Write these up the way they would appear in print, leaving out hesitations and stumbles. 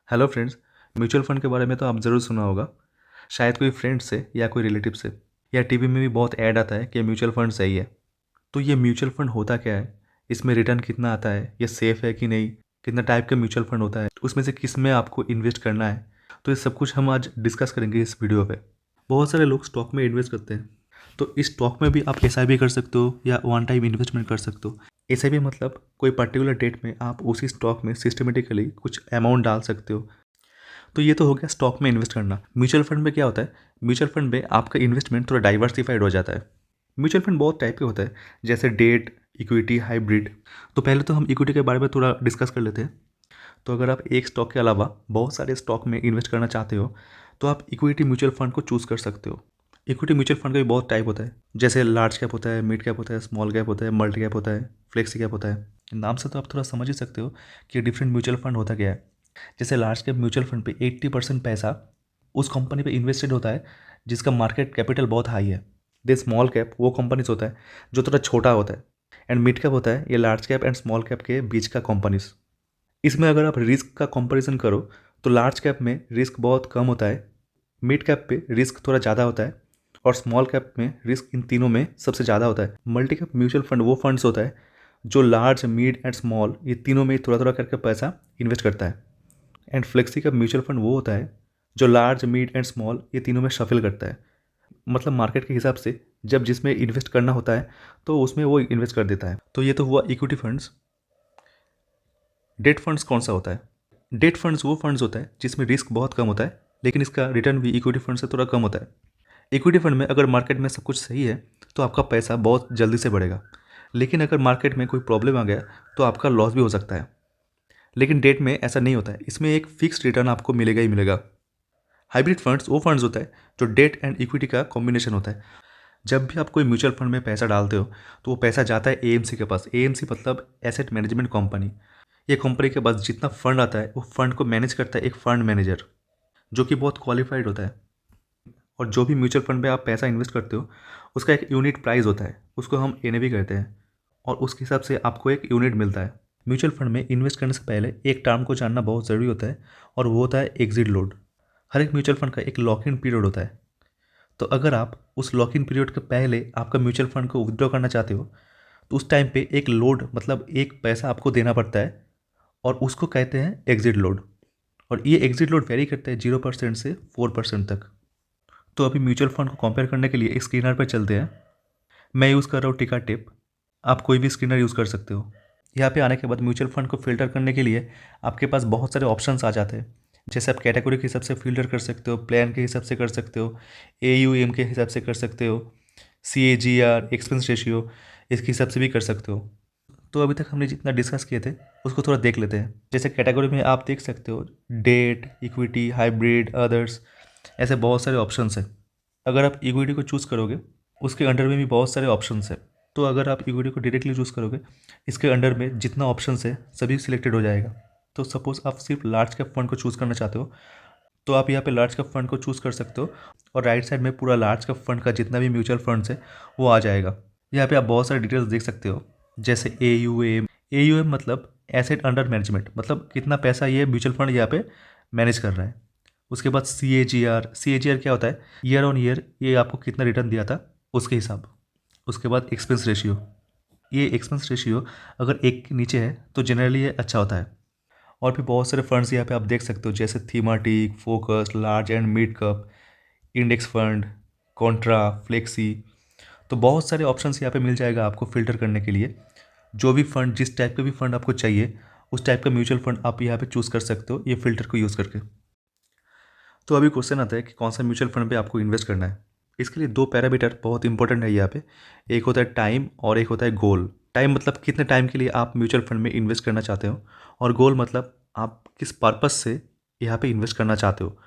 Hello friends. Mutual fund के बारे में तो आप ज़रूर सुना होगा, शायद कोई फ्रेंड से या कोई रिलेटिव से, या टीवी में भी बहुत ऐड आता है कि म्यूचुअल फंड सही है। तो ये म्यूचुअल फंड होता क्या है, इसमें रिटर्न कितना आता है, ये सेफ़ है कि नहीं, कितना टाइप का म्यूचुअल फंड होता है, उसमें से किस में आपको इन्वेस्ट करना है, तो ये सब कुछ हम आज डिस्कस करेंगे इस वीडियो पे। बहुत सारे लोग स्टॉक में इन्वेस्ट करते हैं, तो इस स्टॉक में भी आप एसआईपी कर सकते हो या वन टाइम इन्वेस्टमेंट कर सकते हो। एसआईपी मतलब कोई पर्टिकुलर डेट में आप उसी स्टॉक में सिस्टमेटिकली कुछ अमाउंट डाल सकते हो। तो ये तो हो गया स्टॉक में इन्वेस्ट करना। म्यूचुअल फंड में क्या होता है, म्यूचुअल फंड में आपका इन्वेस्टमेंट थोड़ा डाइवर्सिफाइड हो जाता है। म्यूचुअल फंड बहुत टाइप के होता है, जैसे डेट, इक्विटी, हाइब्रिड। तो पहले तो हम इक्विटी के बारे में थोड़ा डिस्कस कर लेते हैं। तो अगर आप एक स्टॉक के अलावा बहुत सारे स्टॉक में इन्वेस्ट करना चाहते हो तो आप इक्विटी म्यूचुअल फंड को चूज़ कर सकते हो। इक्विटी म्यूचुअल फंड का भी बहुत टाइप होता है, जैसे लार्ज कैप होता है, मिड कैप होता है, स्मॉल कैप होता है, मल्टी कैप होता है, फ्लेक्सी कैप होता है। नाम से तो आप थोड़ा समझ ही सकते हो कि डिफरेंट म्यूचुअल फंड होता क्या है। जैसे लार्ज कैप म्यूचुअल फंड पे 80% पैसा उस कंपनी पे इन्वेस्टेड होता है जिसका मार्केट कैपिटल बहुत हाई है। दे स्मॉल कैप वो कंपनीज होता है जो थोड़ा छोटा होता है, एंड मिड कैप होता है ये large cap and small cap के बीच का कंपनीज। इसमें अगर आप रिस्क का कंपैरिजन करो तो लार्ज कैप में रिस्क बहुत कम होता है, मिड कैप पे रिस्क थोड़ा ज़्यादा होता है, और स्मॉल कैप में रिस्क इन तीनों में सबसे ज़्यादा होता है। मल्टी कैप म्यूचुअल फंड वो फंड्स होता है जो लार्ज, मिड एंड स्मॉल ये तीनों में थोड़ा थोड़ा करके पैसा इन्वेस्ट करता है। And flexi cap mutual fund वो होता है जो लार्ज, मिड एंड स्मॉल ये तीनों में शफल करता है। मतलब मार्केट के हिसाब से जब जिसमें इन्वेस्ट करना होता है तो उसमें वो इन्वेस्ट कर देता है। तो ये तो हुआ इक्विटी फंड्स। डेट फंड्स कौन सा होता है? डेट फंड्स वो फंड्स होता है जिसमें रिस्क बहुत कम होता है, लेकिन इसका रिटर्न भी इक्विटी फंड से थोड़ा कम होता है। इक्विटी फंड में अगर मार्केट में सब कुछ सही है तो आपका पैसा बहुत जल्दी से बढ़ेगा, लेकिन अगर मार्केट में कोई प्रॉब्लम आ गया तो आपका लॉस भी हो सकता है। लेकिन डेट में ऐसा नहीं होता है, इसमें एक फिक्स्ड रिटर्न आपको मिलेगा ही मिलेगा। हाइब्रिड फंड्स वो फंड्स होता है जो डेट एंड इक्विटी का कॉम्बिनेशन होता है। जब भी आप कोई म्यूचुअल फंड में पैसा डालते हो तो वो पैसा जाता है एएमसी के पास। एएमसी मतलब एसेट मैनेजमेंट कंपनी। ये कंपनी के पास जितना फंड आता है वो फंड को मैनेज करता है एक फंड मैनेजर, जो कि बहुत क्वालिफाइड होता है। और जो भी म्यूचुअल फंड में आप पैसा इन्वेस्ट करते हो उसका एक यूनिट प्राइस होता है, उसको हम एनएवी कहते हैं, और उसके हिसाब से आपको एक यूनिट मिलता है। म्यूचुअल फंड में इन्वेस्ट करने से पहले एक टर्म को जानना बहुत ज़रूरी होता है, और वो होता है एग्जिट लोड। हर एक म्यूचुअल फंड का एक लॉक इन पीरियड होता है। तो अगर आप उस लॉक इन पीरियड के पहले आपका म्यूचुअल फंड को विड्रॉ करना चाहते हो तो उस टाइम पे एक लोड मतलब एक पैसा आपको देना पड़ता है, और उसको कहते हैं एग्जिट लोड। और ये एग्जिट लोड वेरी करता है 0% से 4% तक। तो अभी म्यूचुअल फंड को कंपेयर करने के लिए एक स्क्रीनर पर चलते हैं। मैं यूज़ कर रहा हूँ टिका टिप, आप कोई भी स्क्रीनर यूज़ कर सकते हो। यहाँ पे आने के बाद म्यूचुअल फंड को फिल्टर करने के लिए आपके पास बहुत सारे ऑप्शंस आ जाते हैं। जैसे आप कैटेगरी के हिसाब से फिल्टर कर सकते हो, प्लान के हिसाब से कर सकते हो, AUM के हिसाब से कर सकते हो, CAGR, एक्सपेंस रेशियो, इसके हिसाब से भी कर सकते हो। तो अभी तक हमने जितना डिस्कस किए थे उसको थोड़ा देख लेते हैं। जैसे कैटेगरी में आप देख सकते हो डेट, इक्विटी, हाइब्रिड, अदर्स, ऐसे बहुत सारे ऑप्शंस हैं। अगर आप इक्विटी को चूज़ करोगे उसके अंडर में भी बहुत सारे ऑप्शंस हैं। तो अगर आप इक्विटी को डायरेक्टली चूज़ करोगे इसके अंडर में जितना ऑप्शंस है सभी सिलेक्टेड हो जाएगा। तो सपोज़ आप सिर्फ लार्ज कैप फंड को चूज़ करना चाहते हो तो आप यहाँ पे लार्ज कैप फंड को चूज़ कर सकते हो, और राइट साइड में पूरा लार्ज कैप फंड का जितना भी म्यूचुअल फंड्स है वो आ जाएगा। यहाँ पे आप बहुत सारे डिटेल्स देख सकते हो, जैसे AUM मतलब एसेट अंडर मैनेजमेंट, मतलब कितना पैसा ये म्यूचुअल फंड यहाँ पे मैनेज कर रहा है। उसके बाद CAGR क्या होता है, ईयर ऑन ईयर ये आपको कितना रिटर्न दिया था उसके हिसाब। उसके बाद एक्सपेंस रेशियो, ये एक्सपेंस रेशियो अगर एक के नीचे है तो जनरली ये अच्छा होता है। और भी बहुत सारे फंड्स यहाँ पे आप देख सकते हो, जैसे thematic, focus, large and mid cap, index fund, contra, flexi. तो बहुत सारे ऑप्शंस यहाँ पे मिल जाएगा आपको फिल्टर करने के लिए। जो भी फंड, जिस टाइप का भी फंड आपको चाहिए उस टाइप का म्यूचुअल फंड आप यहाँ पे चूज़ कर सकते हो ये फिल्टर को यूज़ करके। तो अभी क्वेश्चन आता है कि कौन सा म्यूचुअल फंड पे आपको इन्वेस्ट करना है। इसके लिए दो पैरामीटर बहुत इंपॉर्टेंट है यहाँ पे। एक होता है टाइम और एक होता है गोल। टाइम मतलब कितने टाइम के लिए आप म्यूचुअल फंड में इन्वेस्ट करना चाहते हो, और गोल मतलब आप किस पर्पस से यहाँ पे इन्वेस्ट करना चाहते हो।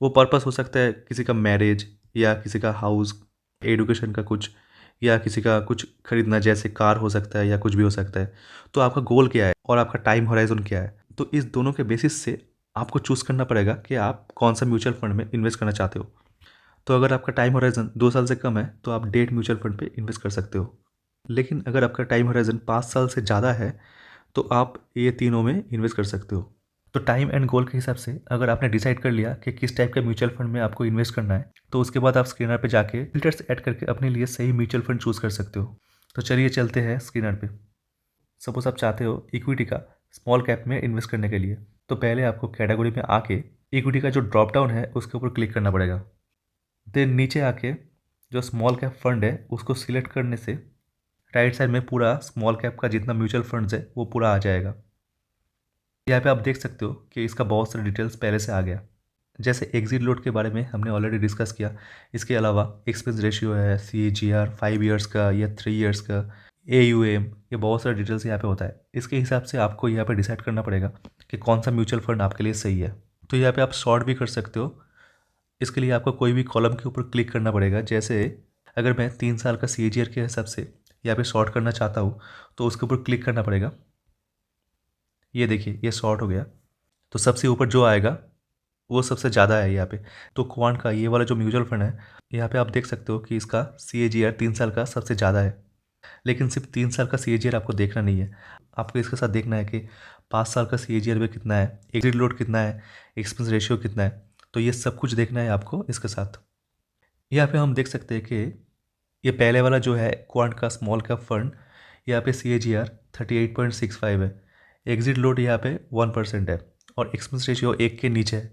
वो पर्पस हो सकता है किसी का मैरिज, या किसी का हाउस, एडुकेशन का कुछ, या किसी का कुछ खरीदना जैसे कार हो सकता है, या कुछ भी हो सकता है। तो आपका गोल क्या है और आपका टाइम होराइजन क्या है, तो इस दोनों के बेसिस से आपको चूज़ करना पड़ेगा कि आप कौन सा म्यूचुअल फंड में इन्वेस्ट करना चाहते हो। तो अगर आपका टाइम होराइजन 2 साल से कम है तो आप डेट म्यूचुअल फंड पे इन्वेस्ट कर सकते हो। लेकिन अगर आपका टाइम होराइजन 5 साल से ज़्यादा है तो आप ये तीनों में इन्वेस्ट कर सकते हो। तो टाइम एंड गोल के हिसाब से अगर आपने डिसाइड कर लिया कि किस टाइप के म्यूचुअल फंड में आपको इन्वेस्ट करना है, तो उसके बाद आप स्क्रीनर पे जाके फिल्टर्स ऐड करके अपने लिए सही म्यूचुअल फंड चूज़ कर सकते हो। तो चलिए चलते हैं स्क्रीनर पे। सपोज आप चाहते हो इक्विटी का स्मॉल कैप में इन्वेस्ट करने के लिए, तो पहले आपको कैटेगरी में आके इक्विटी का जो ड्रॉप डाउन है उसके ऊपर क्लिक करना पड़ेगा। देन नीचे आके जो स्मॉल कैप फंड है उसको सिलेक्ट करने से राइट साइड में पूरा स्मॉल कैप का जितना म्यूचुअल फंड्स है वो पूरा आ जाएगा। यहाँ पे आप देख सकते हो कि इसका बहुत सारे डिटेल्स पहले से आ गया। जैसे एग्जिट लोड के बारे में हमने ऑलरेडी डिस्कस किया। इसके अलावा एक्सपेंस रेशियो है, CAGR 5 ईयर्स का या 3 ईयर्स का, AUM, ये बहुत सारे डिटेल्स यहाँ पे होता है। इसके हिसाब से आपको यहाँ पे डिसाइड करना पड़ेगा कि कौन सा म्यूचुअल फंड आपके लिए सही है। तो यहाँ पे आप शॉर्ट भी कर सकते हो। इसके लिए आपको कोई भी कॉलम के ऊपर क्लिक करना पड़ेगा। जैसे अगर मैं 3 साल का CAGR के हिसाब से यहाँ पे शॉर्ट करना चाहता हूँ तो उसके ऊपर क्लिक करना पड़ेगा। ये देखिए ये शॉर्ट हो गया। तो सबसे ऊपर जो आएगा वो सबसे ज़्यादा है यहाँ पे। तो क्वांट का ये वाला जो म्यूचुअल फंड है, यहाँ पे आप देख सकते हो कि इसका CAGR 3 साल का सबसे ज़्यादा है। लेकिन सिर्फ 3 साल का CAGR आपको देखना नहीं है, आपको इसके साथ देखना है कि 5 साल का CAGR में कितना है, एग्जिट लोड कितना है, एक्सपेंस रेशियो कितना है। तो ये सब कुछ देखना है आपको इसके साथ। यहाँ पे हम देख सकते हैं कि ये पहले वाला जो है क्वांट का स्मॉल कैप फंड, यहाँ पे CAGR 38.65 है, एग्जिट लोड यहाँ पे 1% है और एक्सपेंस रेशियो 1 के नीचे है।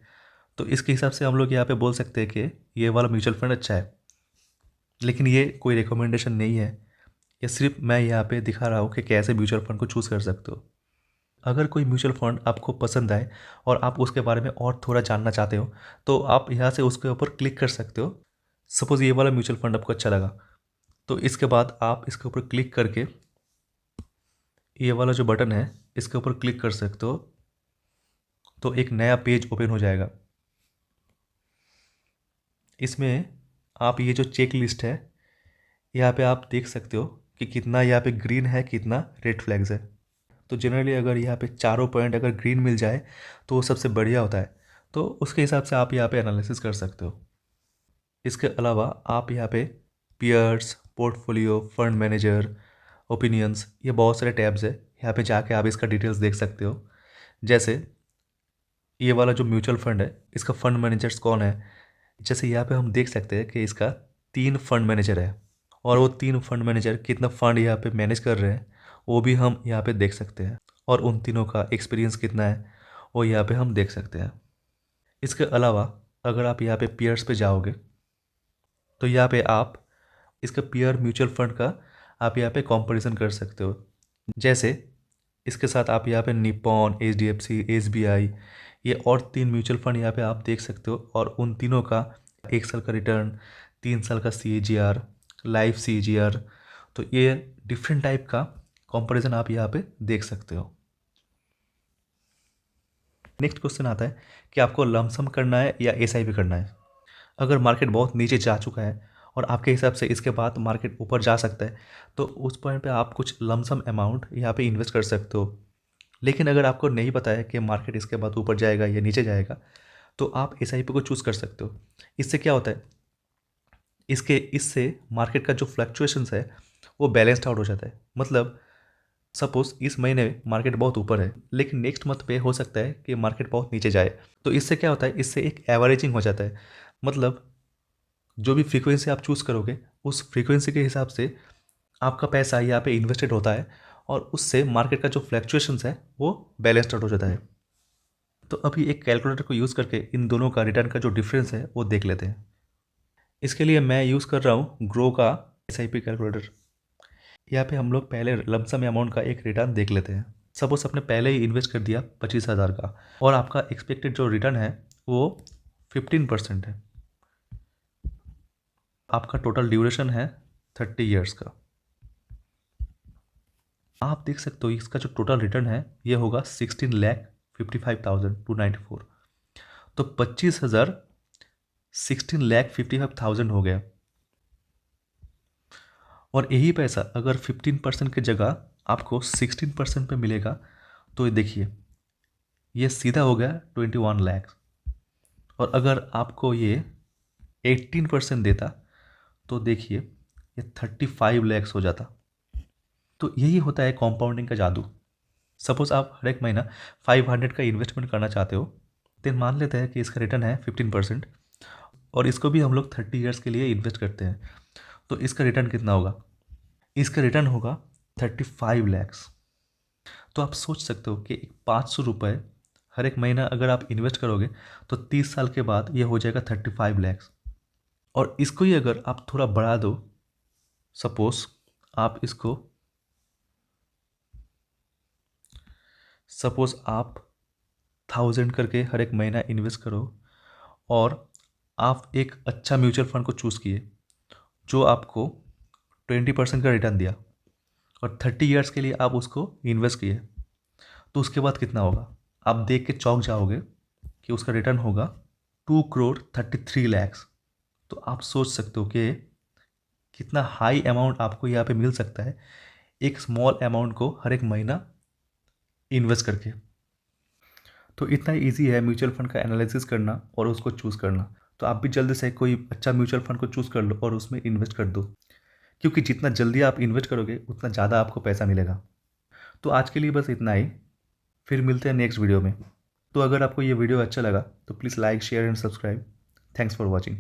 तो इसके हिसाब से हम लोग यहाँ पे बोल सकते हैं कि ये वाला म्यूचुअल फंड अच्छा है। लेकिन ये कोई रिकमेंडेशन नहीं है, ये सिर्फ मैं यहाँ पे दिखा रहा हूँ कि कैसे म्यूचुअल फंड को चूज़ कर सकते हो। अगर कोई म्यूचुअल फंड आपको पसंद आए और आप उसके बारे में और थोड़ा जानना चाहते हो तो आप यहाँ से उसके ऊपर क्लिक कर सकते हो। सपोज़ ये वाला म्यूचुअल फंड आपको अच्छा लगा, तो इसके बाद आप इसके ऊपर क्लिक करके ये वाला जो बटन है इसके ऊपर क्लिक कर सकते हो। तो एक नया पेज ओपन हो जाएगा। इसमें आप ये जो चेक लिस्ट है यहाँ पे आप देख सकते हो कि कितना यहाँ पे ग्रीन है, कितना रेड फ्लैग्स है। तो जनरली अगर यहाँ पे चारों पॉइंट अगर ग्रीन मिल जाए तो वो सबसे बढ़िया होता है। तो उसके हिसाब से आप यहाँ पे एनालिसिस कर सकते हो। इसके अलावा आप यहाँ पे peers, portfolio, fund manager, opinions, ये बहुत सारे टैब्स है। यहाँ पे जाके आप इसका डिटेल्स देख सकते हो। जैसे ये वाला जो म्यूचुअल फंड है इसका फंड मैनेजर्स कौन है। जैसे यहाँ पे हम देख सकते हैं कि इसका 3 फंड मैनेजर है और वो 3 फंड मैनेजर कितना फंड यहाँ पे मैनेज कर रहे हैं वो भी हम यहाँ पे देख सकते हैं। और उन तीनों का एक्सपीरियंस कितना है वो यहाँ पे हम देख सकते हैं। इसके अलावा अगर आप यहाँ पे पीयर्स पे जाओगे तो यहाँ पे आप इसका पीयर म्यूचुअल फंड का आप यहाँ पे कंपैरिजन कर सकते हो। जैसे इसके साथ आप यहाँ पे निप्पॉन, HDFC, SBI, ये और 3 म्यूचुअल फंड यहाँ पे आप देख सकते हो और उन तीनों का 1 साल का रिटर्न, 3 साल का CAGR, लाइफ CAGR। तो ये डिफरेंट टाइप का कंपैरिजन आप यहाँ पे देख सकते हो। नेक्स्ट क्वेश्चन आता है कि आपको लमसम करना है या SIP करना है। अगर मार्केट बहुत नीचे जा चुका है और आपके हिसाब से इसके बाद मार्केट ऊपर जा सकता है तो उस पॉइंट पे आप कुछ लमसम अमाउंट यहाँ पे इन्वेस्ट कर सकते हो। लेकिन अगर आपको नहीं पता है कि मार्केट इसके बाद ऊपर जाएगा या नीचे जाएगा तो आप SIP को चूज़ कर सकते हो। इससे क्या होता है, इससे मार्केट का जो फ्लक्चुएशंस है वो बैलेंस्ड आउट हो जाता है। मतलब सपोज इस महीने मार्केट बहुत ऊपर है लेकिन नेक्स्ट मंथ पे हो सकता है कि मार्केट बहुत नीचे जाए। तो इससे क्या होता है, इससे एक एवरेजिंग हो जाता है। मतलब जो भी फ्रीक्वेंसी आप चूज़ करोगे उस फ्रीक्वेंसी के हिसाब से आपका पैसा यहाँ पे इन्वेस्टेड होता है और उससे मार्केट का जो फ्लक्चुएशंस है वो बैलेंस्ड आउट हो जाता है। तो अभी एक कैलकुलेटर को यूज़ करके इन दोनों का रिटर्न का जो डिफरेंस है वो देख लेते हैं। इसके लिए मैं यूज़ कर रहा हूँ ग्रो का SIP कैलकुलेटर। यहाँ पे हम लोग पहले लमसम अमाउंट का एक रिटर्न देख लेते हैं। सपोज आपने पहले ही इन्वेस्ट कर दिया 25,000 का और आपका एक्सपेक्टेड जो रिटर्न है वो 15% है। आपका टोटल ड्यूरेशन है 30 ईयर्स का। आप देख सकते हो इसका जो टोटल रिटर्न है ये होगा 16,55,294। तो 25,000 16,55,000 हो गया। और यही पैसा अगर 15% की जगह आपको 16% पे मिलेगा तो ये देखिए ये सीधा हो गया 21 लाख। और अगर आपको ये 18% देता तो देखिए ये 35 लैक्स हो जाता। तो यही होता है कॉम्पाउंडिंग का जादू। सपोज़ आप हर एक महीना 500 का इन्वेस्टमेंट करना चाहते हो, तो मान लेते हैं कि इसका रिटर्न है 15% और इसको भी हम लोग 30 ईयर्स के लिए इन्वेस्ट करते हैं, तो इसका रिटर्न कितना होगा? इसका रिटर्न होगा 35 लैक्स। तो आप सोच सकते हो कि 500 रुपये हर एक महीना अगर आप इन्वेस्ट करोगे तो 30 साल के बाद ये हो जाएगा 35 लैक्स। और इसको ही अगर आप थोड़ा बढ़ा दो, सपोज आप इसको आप 1000 करके हर एक महीना इन्वेस्ट करो और आप एक अच्छा म्यूचुअल फंड को चूज़ किए जो आपको 20% का रिटर्न दिया और 30 ईयर्स के लिए आप उसको इन्वेस्ट किए, तो उसके बाद कितना होगा? आप देख के चौंक जाओगे कि उसका रिटर्न होगा 2,33,00,000। तो आप सोच सकते हो कि कितना हाई अमाउंट आपको यहाँ पे मिल सकता है एक स्मॉल अमाउंट को हर एक महीना इन्वेस्ट करके। तो इतना ईजी है म्यूचुअल फंड का एनालिसिस करना और उसको चूज़ करना। तो आप भी जल्दी से कोई अच्छा म्यूचुअल फंड को चूज़ कर लो और उसमें इन्वेस्ट कर दो, क्योंकि जितना जल्दी आप इन्वेस्ट करोगे उतना ज़्यादा आपको पैसा मिलेगा। तो आज के लिए बस इतना ही, फिर मिलते हैं नेक्स्ट वीडियो में। तो अगर आपको ये वीडियो अच्छा लगा तो please like share and subscribe. Thanks for watching.